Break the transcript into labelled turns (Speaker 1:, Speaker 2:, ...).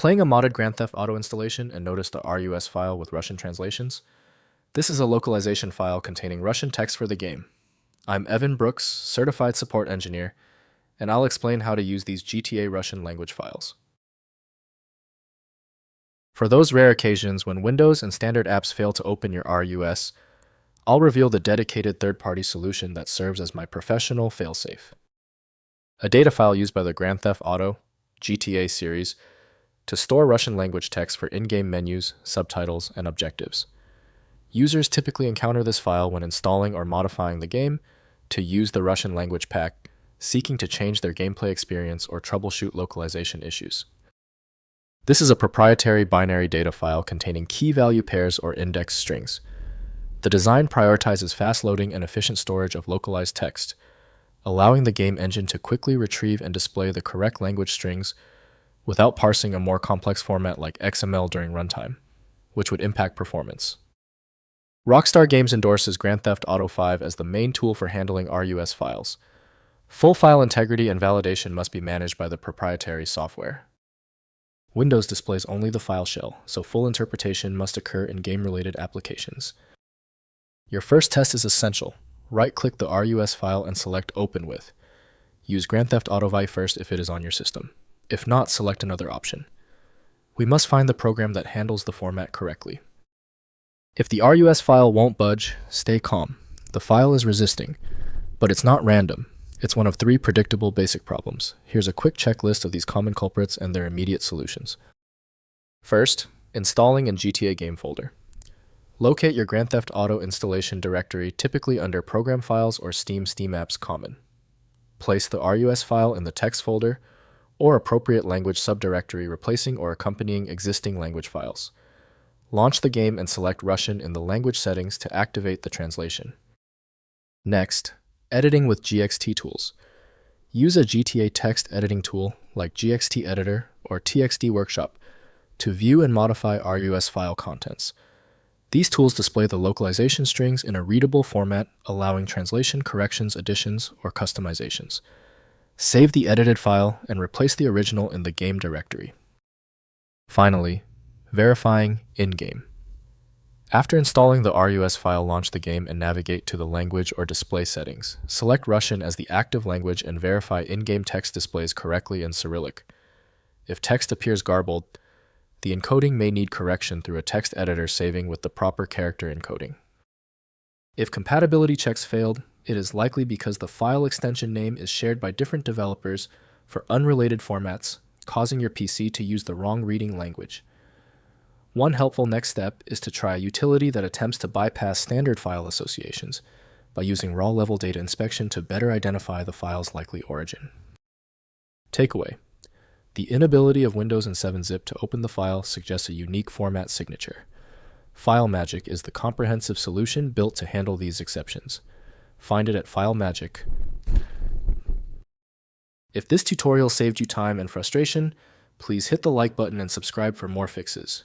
Speaker 1: Playing a modded Grand Theft Auto installation and notice the RUS file with Russian translations? This is a localization file containing Russian text for the game. I'm Evan Brooks, Certified Support Engineer, and I'll explain how to use these GTA Russian language files. For those rare occasions when Windows and standard apps fail to open your RUS, I'll reveal the dedicated third-party solution that serves as my professional failsafe. A data file used by the Grand Theft Auto GTA series to store Russian language text for in-game menus, subtitles, and objectives. Users typically encounter this file when installing or modifying the game to use the Russian language pack, seeking to change their gameplay experience or troubleshoot localization issues. This is a proprietary binary data file containing key value pairs or index strings. The design prioritizes fast loading and efficient storage of localized text, allowing the game engine to quickly retrieve and display the correct language strings without parsing a more complex format like XML during runtime, which would impact performance. Rockstar Games endorses Grand Theft Auto V as the main tool for handling RUS files. Full file integrity and validation must be managed by the proprietary software. Windows displays only the file shell, so full interpretation must occur in game-related applications. Your first test is essential. Right-click the RUS file and select Open With. Use Grand Theft Auto V first if it is on your system. If not, select another option. We must find the program that handles the format correctly. If the RUS file won't budge, stay calm. The file is resisting, but it's not random. It's one of 3 predictable basic problems. Here's a quick checklist of these common culprits and their immediate solutions. First, installing in GTA game folder. Locate your Grand Theft Auto installation directory typically under Program Files or Steam Apps Common. Place the RUS file in the text folder or appropriate language subdirectory replacing or accompanying existing language files. Launch the game and select Russian in the language settings to activate the translation. Next, editing with GXT tools. Use a GTA text editing tool like GXT Editor or TXT Workshop to view and modify RUS file contents. These tools display the localization strings in a readable format, allowing translation corrections, additions, or customizations. Save the edited file and replace the original in the game directory. Finally, verifying in-game. After installing the RUS file, launch the game and navigate to the language or display settings. Select Russian as the active language and verify in-game text displays correctly in Cyrillic. If text appears garbled, the encoding may need correction through a text editor saving with the proper character encoding. If compatibility checks failed, it is likely because the file extension name is shared by different developers for unrelated formats, causing your PC to use the wrong reading language. One helpful next step is to try a utility that attempts to bypass standard file associations by using raw-level data inspection to better identify the file's likely origin. Takeaway: the inability of Windows and 7-zip to open the file suggests a unique format signature. FileMagick is the comprehensive solution built to handle these exceptions. Find it at FileMagick. If this tutorial saved you time and frustration, please hit the like button and subscribe for more fixes.